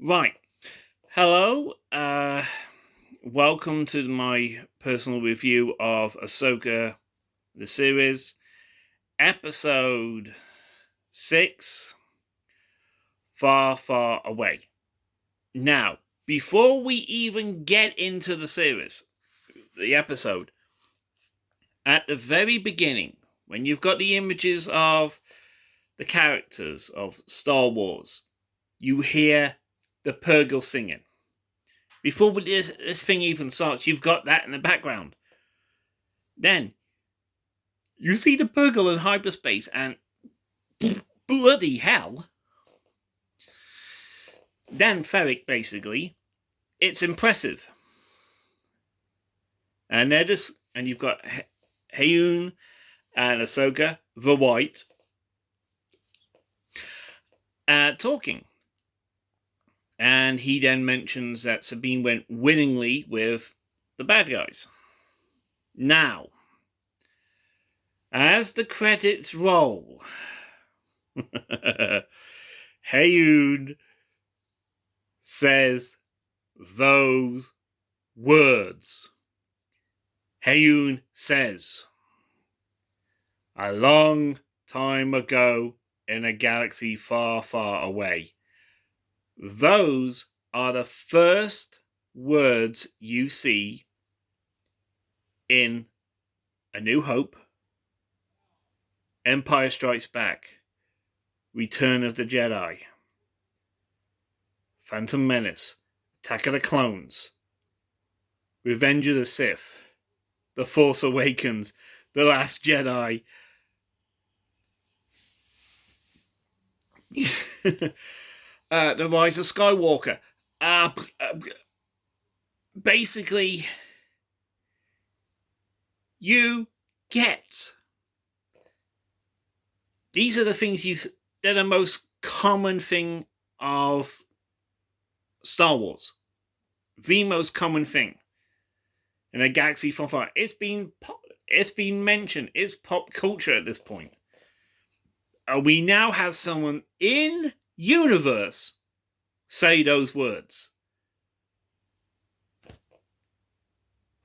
Right. Hello. Welcome to my personal review of Ahsoka, the series, episode 6, Far, Far Away. Now, before we even get into the series, the episode, at the very beginning, when you've got the images of the characters of Star Wars, you hear the Purgle singing. Before this thing even starts, you've got that in the background. Then you see the Purgle in hyperspace, and bloody hell, Dan Ferrick, basically, it's impressive. And you've got Hayun and Ahsoka, the White, talking. And he then mentions that Sabine went willingly with the bad guys. Now, as the credits roll, Hayun says those words. Hayun says, "A long time ago in a galaxy far, far away." Those are the first words you see in A New Hope, Empire Strikes Back, Return of the Jedi, Phantom Menace, Attack of the Clones, Revenge of the Sith, The Force Awakens, The Last Jedi, The Rise of Skywalker. Basically, you get. These are the things they're the most common thing of Star Wars. The most common thing in a galaxy far, far. It's been mentioned. It's pop culture at this point. We now have someone in universe say those words.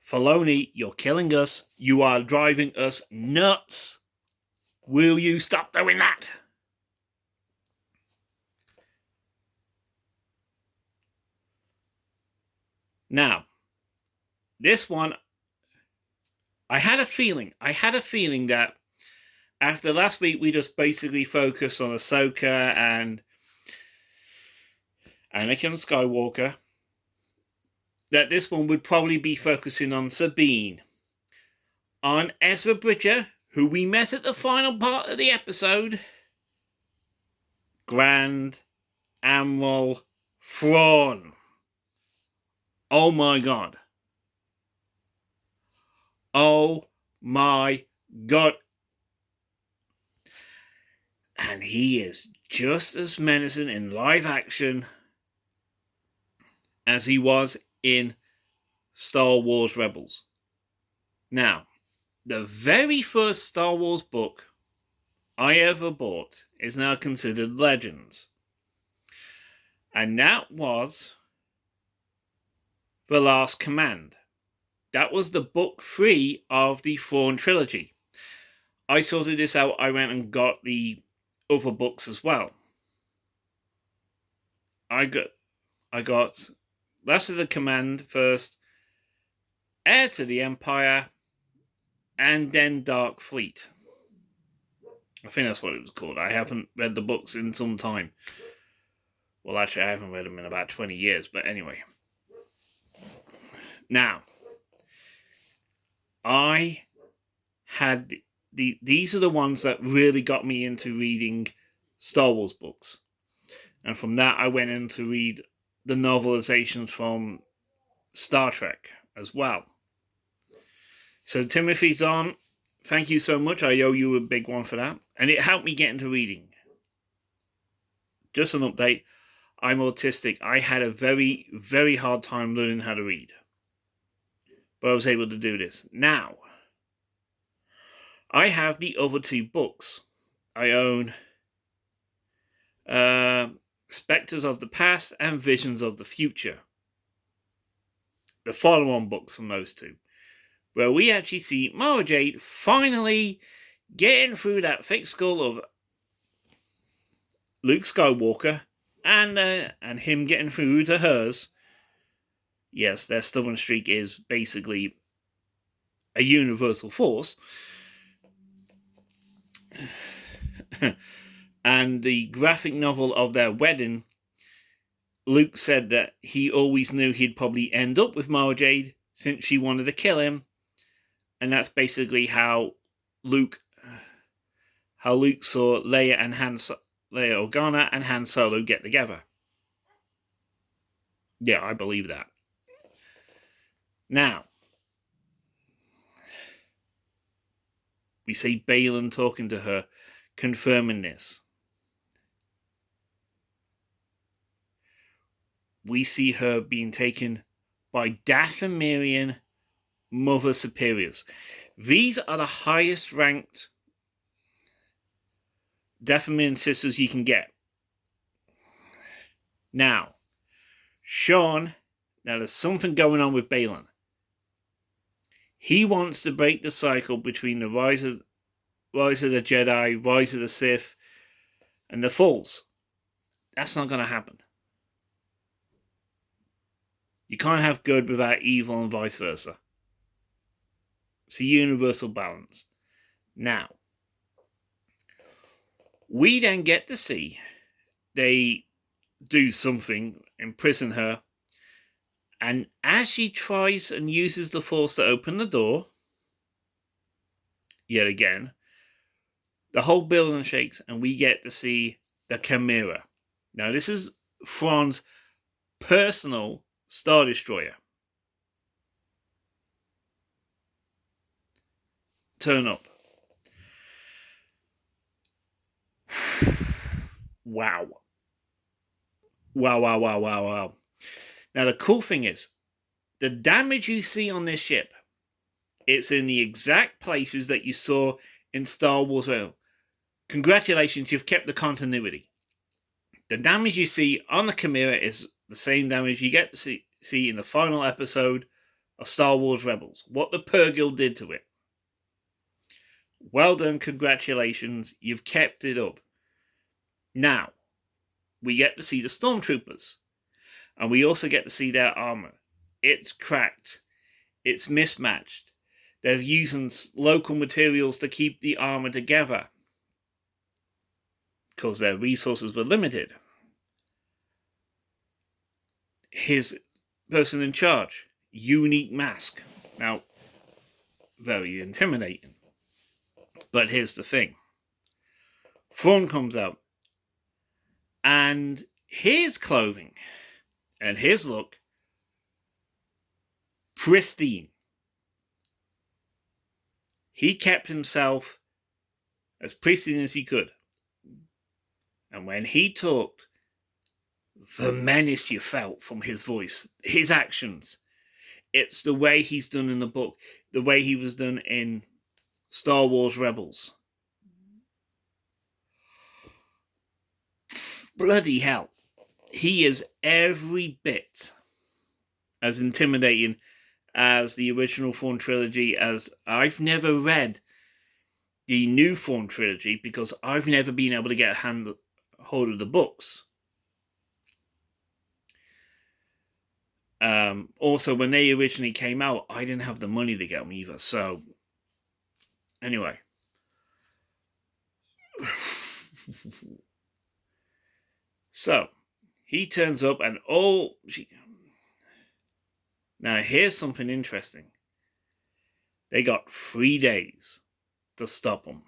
Filoni, you're killing us. You are driving us nuts. Will you stop doing that? Now, this one, I had a feeling that after last week we just basically focused on Ahsoka and Anakin Skywalker, that this one would probably be focusing on Sabine, on Ezra Bridger, who we met at the final part of the episode, Grand Admiral Thrawn. Oh my god. Oh my god. And he is just as menacing in live action as he was in Star Wars Rebels. Now, the very first Star Wars book I ever bought is now considered Legends. And that was The Last Command. That was the book 3 of the Thrawn trilogy. I sorted this out. I went and got the other books as well. I got Last of the Command first, Heir to the Empire, and then Dark Fleet. I think that's what it was called. I haven't read the books in some time. Well, actually, I haven't read them in about 20 years, but anyway. Now, I had these are the ones that really got me into reading Star Wars books. And from that, I went in to read the novelizations from Star Trek as well. So, Timothy Zahn, thank you so much. I owe you a big one for that. And it helped me get into reading. Just an update. I'm autistic. I had a very, very hard time learning how to read. But I was able to do this. Now, I have the other two books. I own Spectres of the Past and Visions of the Future. The follow-on books from those two, where we actually see Mara Jade finally getting through that thick skull of Luke Skywalker and him getting through to hers. Yes, their stubborn streak is basically a universal force. And the graphic novel of their wedding, Luke said that he always knew he'd probably end up with Mara Jade since she wanted to kill him. And that's basically how Luke saw Leia Organa and Han Solo get together. Yeah, I believe that. Now, we see Baylan talking to her, confirming this. We see her being taken by Dathomirian Mother Superiors. These are the highest ranked Dathomirian sisters you can get. Now, Sean, there's something going on with Baylan. He wants to break the cycle between the Rise of the Jedi, Rise of the Sith, and the Falls. That's not going to happen. You can't have good without evil and vice versa. It's a universal balance. Now, we then get to see they do something, imprison her, and as she tries and uses the Force to open the door, yet again, the whole building shakes and we get to see the Chimera. Now, this is Thrawn's personal Star Destroyer. Turn up. Wow. Wow. Now, the cool thing is, the damage you see on this ship, it's in the exact places that you saw in Star Wars. Well, congratulations, you've kept the continuity. The damage you see on the Chimera is the same damage you get to see in the final episode of Star Wars Rebels. What the Purrgil did to it. Well done, congratulations, you've kept it up. Now, we get to see the Stormtroopers. And we also get to see their armor. It's cracked. It's mismatched. They're using local materials to keep the armor together, because their resources were limited. His person in charge, unique mask. Now, very intimidating. But here's the thing. Thrawn comes out, and his clothing and his look, pristine. He kept himself as pristine as he could. And when he talked, the menace you felt from his voice, his actions, it's the way he's done in the book, the way he was done in Star Wars Rebels. Bloody hell. He is every bit as intimidating as the original Thrawn trilogy. As I've never read the new Thrawn trilogy because I've never been able to get a hold of the books. Also, when they originally came out, I didn't have the money to get them either. So, anyway. So, he turns up and now here's something interesting. They got 3 days to stop him.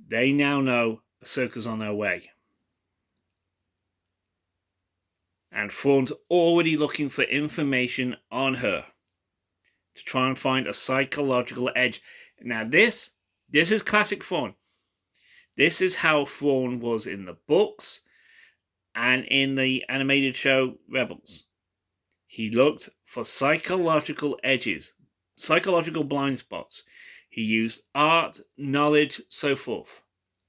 They now know Ahsoka's on their way. And Thrawn's already looking for information on her to try and find a psychological edge. Now this is classic Thrawn. This is how Thrawn was in the books and in the animated show Rebels. He looked for psychological edges, psychological blind spots. He used art, knowledge, so forth.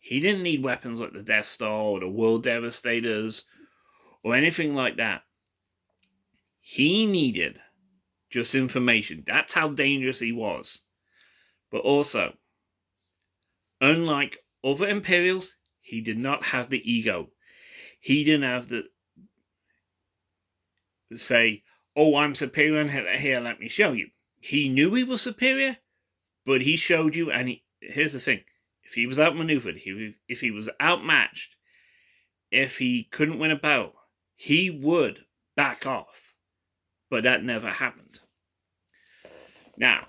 He didn't need weapons like the Death Star or the World Devastators or anything like that. He needed just information. That's how dangerous he was. But also, unlike other Imperials, he did not have the ego. He didn't have the say, "Oh, I'm superior, and here, let me show you." He knew he was superior, but he showed you. And here's the thing: if he was outmaneuvered, if he was outmatched, if he couldn't win a battle, he would back off. But that never happened. Now,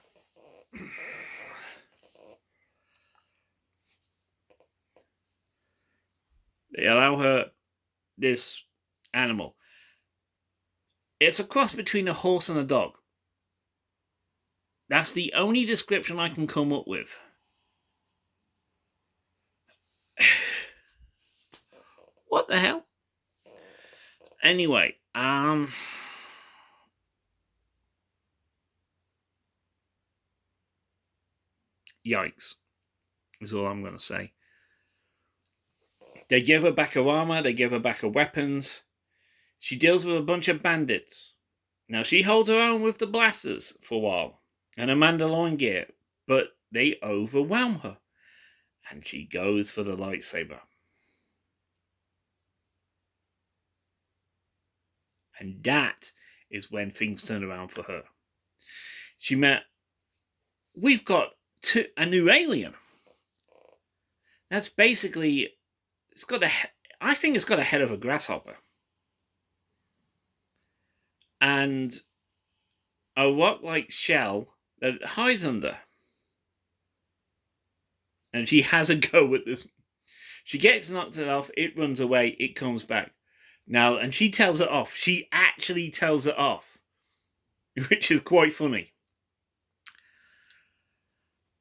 they allow her this animal. It's a cross between a horse and a dog. That's the only description I can come up with. What the hell? Anyway, yikes, is all I'm going to say. They give her back her armor, they give her back her weapons. She deals with a bunch of bandits. Now, she holds her own with the blasters for a while and her Mandalorian gear, but they overwhelm her, and she goes for the lightsaber. And that is when things turn around for her. She met, we've got a new alien. That's basically, I think it's got a head of a grasshopper. And a rock-like shell that it hides under. And she has a go at this. She gets knocked it off, it runs away, it comes back. Now, and she tells it off. She actually tells it off, which is quite funny.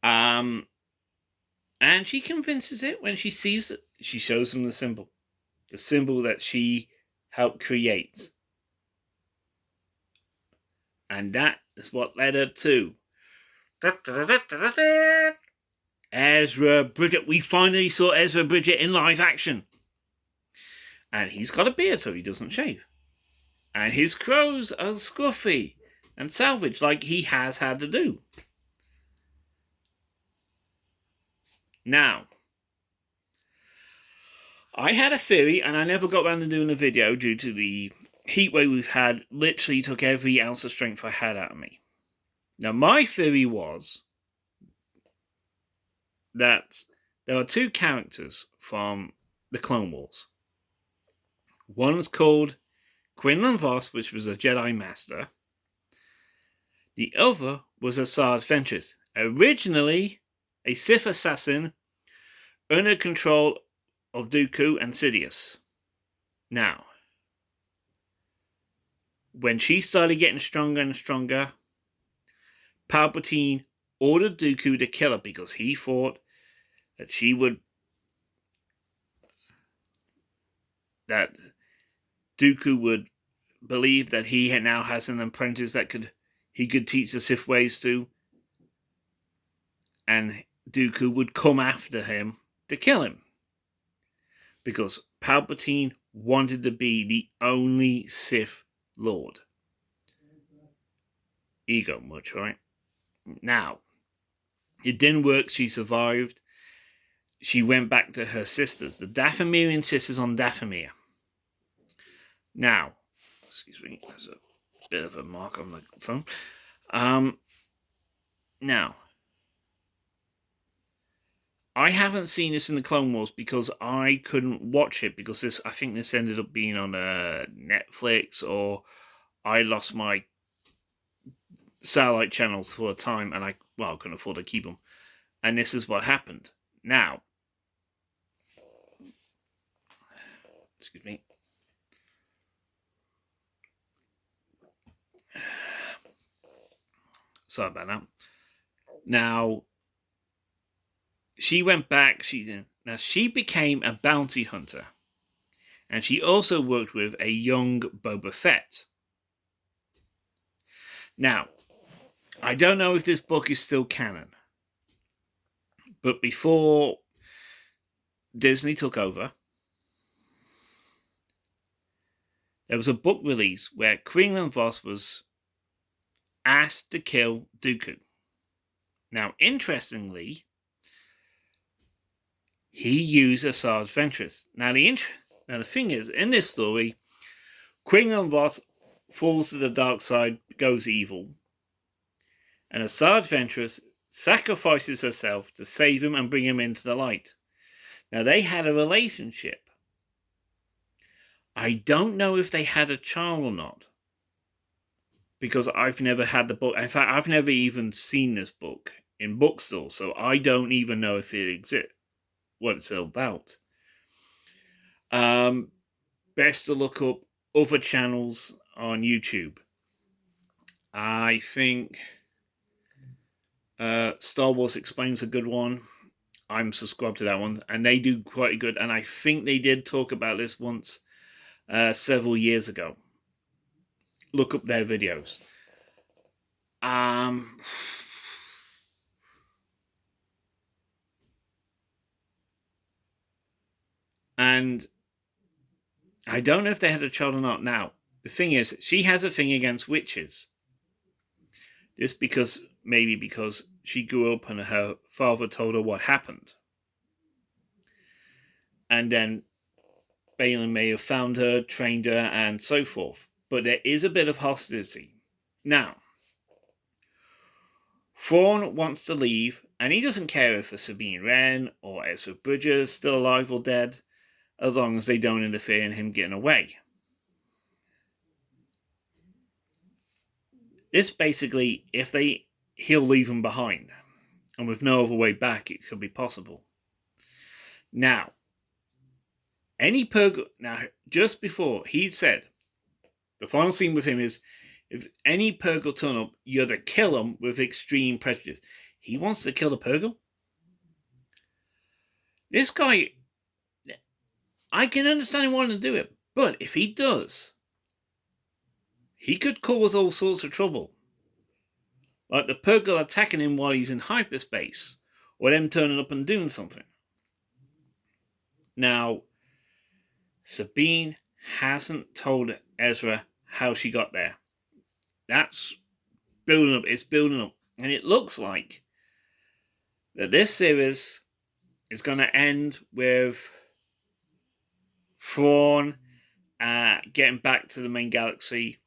And she convinces it when she sees it. She shows them the symbol that she helped create. And that is what led her to Ezra Bridger. We finally saw Ezra Bridger in live action. And he's got a beard, so he doesn't shave. And his crows are scruffy and salvaged like he has had to do. Now, I had a theory, and I never got around to doing a video due to the heat wave we've had. Literally took every ounce of strength I had out of me. Now, my theory was that there are two characters from the Clone Wars. One was called Quinlan Vos, which was a Jedi Master. The other was Asajj Ventress, originally a Sith assassin under control of Dooku and Sidious. Now, when she started getting stronger and stronger, Palpatine ordered Dooku to kill her because he thought that that Dooku would believe that he now has an apprentice that he could teach the Sith ways to, and Dooku would come after him to kill him. Because Palpatine wanted to be the only Sith Lord. Ego much, right? Now, it didn't work. She survived. She went back to her sisters, the Dathomirian sisters on Dathomir. Now, excuse me, there's a bit of a mark on the phone. Now, I haven't seen this in the Clone Wars because I couldn't watch it because I think this ended up being on Netflix, or I lost my satellite channels for a time and I couldn't afford to keep them. And this is what happened. Now, excuse me. Sorry about that. Now, she went back. She became a bounty hunter, and she also worked with a young Boba Fett. Now, I don't know if this book is still canon, but before Disney took over, there was a book release where Quinlan Vos was asked to kill Dooku. Now, interestingly, he used Asajj Ventress. Now, the thing is, in this story, Quinlan Vos falls to the dark side, goes evil, and Asajj Ventress sacrifices herself to save him and bring him into the light. Now, they had a relationship. I don't know if they had a child or not, because I've never had the book. In fact, I've never even seen this book in bookstores, so I don't even know if it exists, what it's all about. Best to look up other channels on YouTube. I think Star Wars Explains a good one. I'm subscribed to that one, and they do quite good. And I think they did talk about this once several years ago. Look up their videos. And I don't know if they had a child or not. Now, the thing is, she has a thing against witches. Just maybe because she grew up and her father told her what happened. And then Baylan may have found her, trained her, and so forth. But there is a bit of hostility. Now, Thrawn wants to leave, and he doesn't care if Sabine Wren or Ezra Bridger is still alive or dead, as long as they don't interfere in him getting away. This basically, he'll leave him behind, and with no other way back, it could be possible. Now, just before he said, the final scene with him is, if any Purgle turn up, you're to kill them with extreme prejudice. He wants to kill the Purgle? This guy, I can understand him wanting to do it, but if he does, he could cause all sorts of trouble. Like the Purgle attacking him while he's in hyperspace, or them turning up and doing something. Now, Sabine hasn't told Ezra how she got there. That's building up. It's building up. And it looks like that this series is going to end with Thrawn getting back to the main galaxy,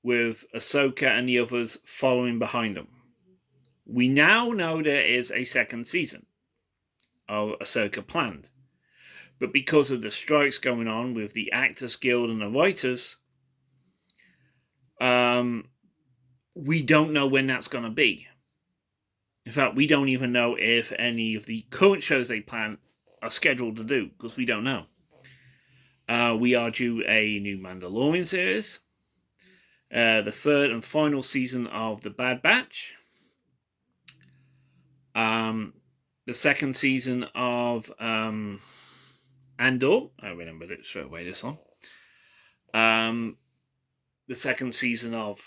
with Ahsoka and the others following behind them. We now know there is a second season of Ahsoka planned. But because of the strikes going on with the Actors Guild and the writers, we don't know when that's going to be. In fact, we don't even know if any of the current shows they plan are scheduled to do, because we don't know. We are due a new Mandalorian series, the third and final season of The Bad Batch, the second season of Andor. I remembered it straight away this one. The second season of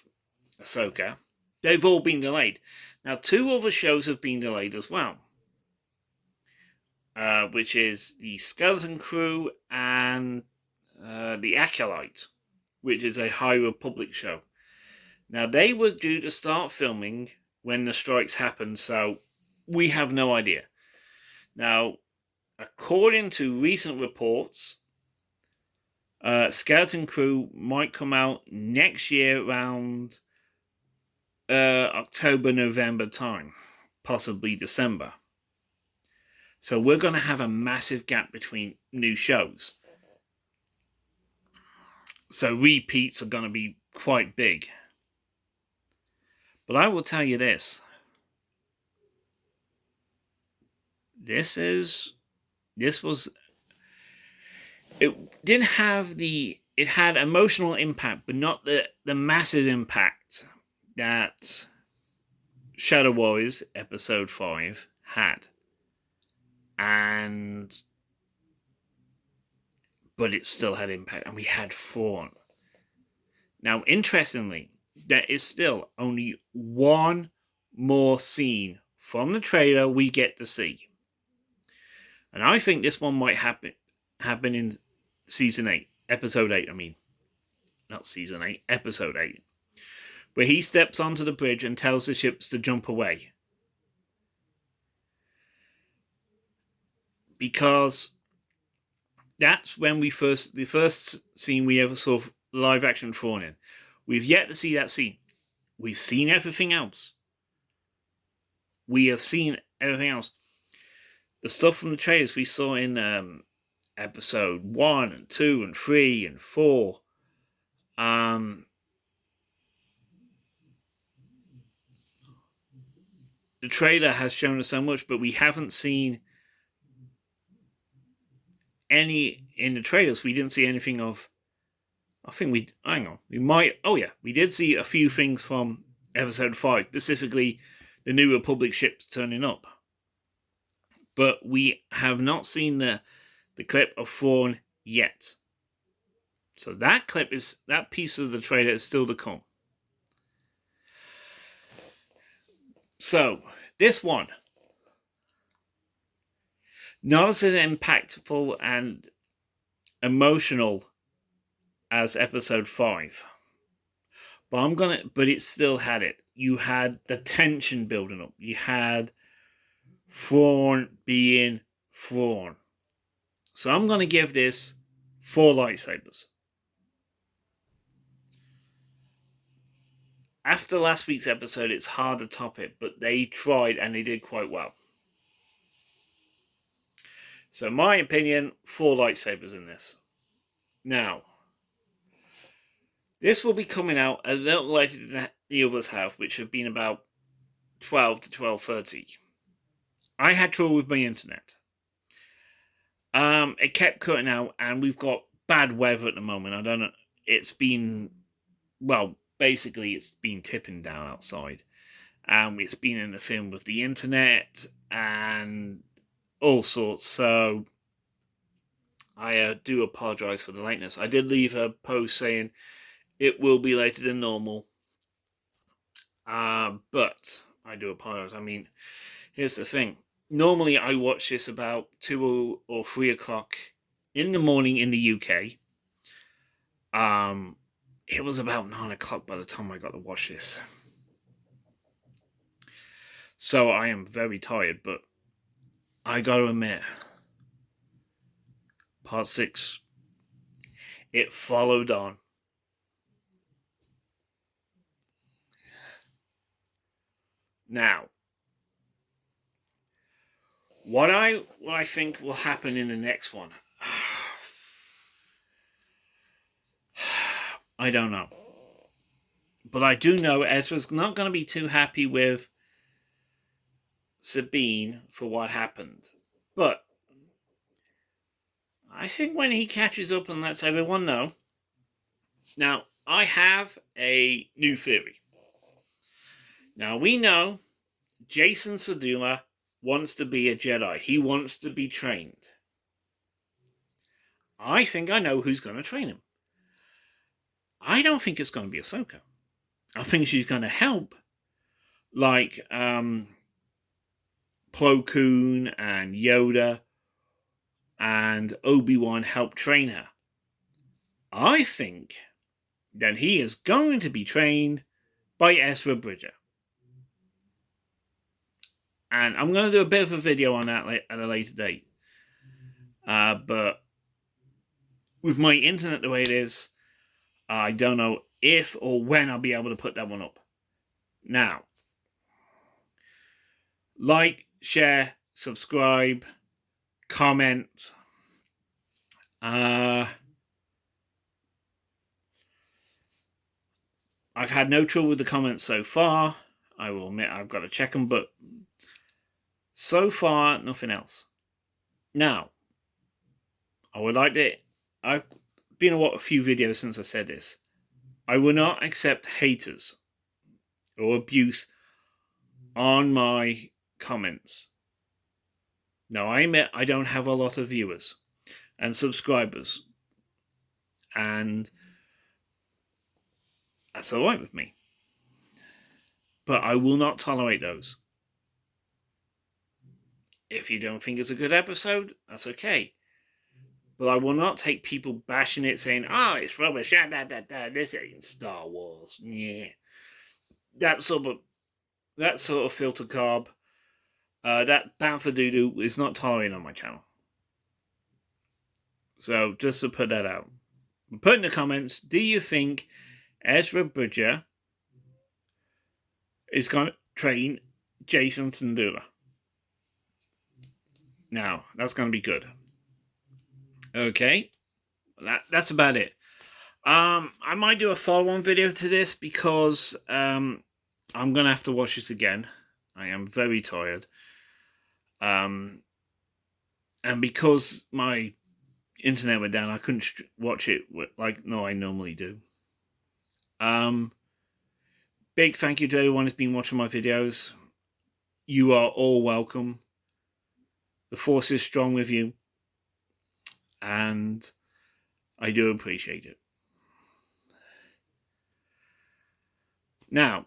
Ahsoka. They've all been delayed. Now, 2 other shows have been delayed as well, which is the Skeleton Crew and the Acolyte, which is a High Republic show. Now, they were due to start filming when the strikes happened, so we have no idea. Now, according to recent reports, Skeleton Crew might come out next year around October, November time, possibly December. So we're going to have a massive gap between new shows. So repeats are going to be quite big. But I will tell you this. It had emotional impact, but not the massive impact that Shadow Warriors Episode 5 had. But it still had impact, and we had Thrawn. Now, interestingly, there is still only one more scene from the trailer we get to see. And I think this one might happen in season 8, episode 8. I mean, not season 8, episode 8, where he steps onto the bridge and tells the ships to jump away. Because that's when the first scene we ever saw live action Thrawn in. We've yet to see that scene. We've seen everything else. We have seen everything else. The stuff from the trailers we saw in episode 1 and 2 and 3 and 4. The trailer has shown us so much, but we haven't seen any in the trailers. We didn't see anything of. I think we. Hang on. We might. Oh yeah, we did see a few things from episode 5, specifically the New Republic ships turning up. But we have not seen the clip of Thrawn yet. So that piece of the trailer is still to come. So this one, not as impactful and emotional as episode 5, but it still had it. You had the tension building up. You had Thrawn being Thrawn. So I'm gonna give this 4 lightsabers. After last week's episode, it's hard to top it, but they tried and they did quite well. So in my opinion, 4 lightsabers in this. Now, this will be coming out a little later than the others have, which have been about 12 to 12:30. I had trouble with my internet. It kept cutting out, and we've got bad weather at the moment. I don't know. It's been, well, basically it's been tipping down outside. It's been in the film with the internet and all sorts. So I do apologise for the lateness. I did leave a post saying it will be later than normal. But I do apologise. I mean, here's the thing. Normally I watch this about 2 or 3 o'clock in the morning in the UK. It was about 9 o'clock by the time I got to watch this. So I am very tired, but I got to admit, part 6, it followed on. Now, what I think will happen in the next one, I don't know. But I do know Ezra's not going to be too happy with Sabine for what happened. But I think when he catches up and lets everyone know. Now, I have a new theory. Now, we know Jason Sudula wants to be a Jedi. He wants to be trained. I think I know who's going to train him. I don't think it's going to be Ahsoka. I think she's going to help, like Plo Koon and Yoda and Obi-Wan help train her. I think that he is going to be trained by Ezra Bridger. And I'm going to do a bit of a video on that at a later date. But with my internet the way it is, I don't know if or when I'll be able to put that one up. Now, like, share, subscribe, comment. I've had no trouble with the comments so far. I will admit I've got to check them, but so far, nothing else. Now, I would like to... I've been on a few videos since I said this. I will not accept haters or abuse on my comments. Now, I admit I don't have a lot of viewers and subscribers, and that's alright with me. But I will not tolerate those. If you don't think it's a good episode, that's okay. But I will not take people bashing it, saying, "Oh, it's rubbish. This ain't Star Wars." Yeah, that sort of filter carb, that Bamford Doodoo is not tolerated on my channel. So just to put that out, put in the comments: do you think Ezra Bridger is going to train Jason Syndulla? Now that's going to be good. Okay, that's about it. I might do a follow-on video to this because I'm gonna have to watch this again. I am very tired. And because my internet went down, I couldn't watch it like I normally do. Big thank you to everyone who's been watching my videos. You are all welcome. The force is strong with you, and I do appreciate it. Now,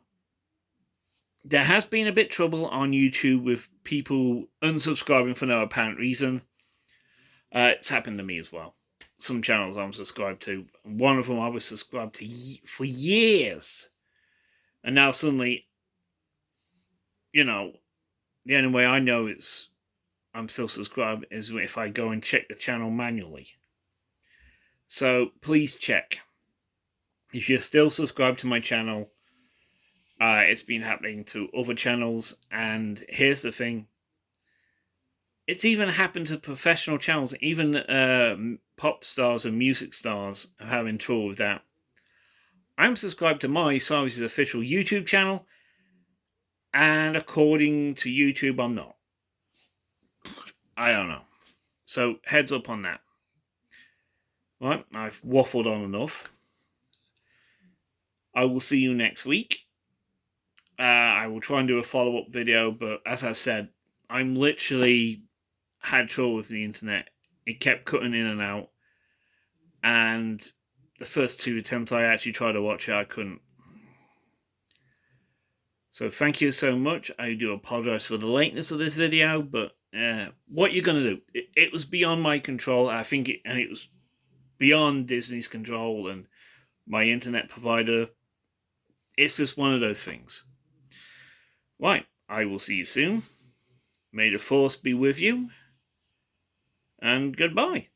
there has been a bit of trouble on YouTube with people unsubscribing for no apparent reason. It's happened to me as well. Some channels I'm subscribed to. One of them I was subscribed to for years. And now suddenly, the only way I know I'm still subscribed is if I go and check the channel manually. So please check. If you're still subscribed to my channel, it's been happening to other channels. And here's the thing. It's even happened to professional channels. Even pop stars and music stars are having trouble with that. I'm subscribed to my Cyrus's official YouTube channel, and according to YouTube, I'm not. I don't know. So heads up on that. Right, I've waffled on enough. I will see you next week. I will try and do a follow-up video, but as I said, I'm literally had trouble with the internet. It kept cutting in and out, and the first 2 attempts I actually tried to watch it, I couldn't. So thank you so much. I do apologize for the lateness of this video, but what you're going to do, it was beyond my control. I think it was beyond Disney's control and my internet provider. It's just one of those things. Right, I will see you soon. May the force be with you, and goodbye.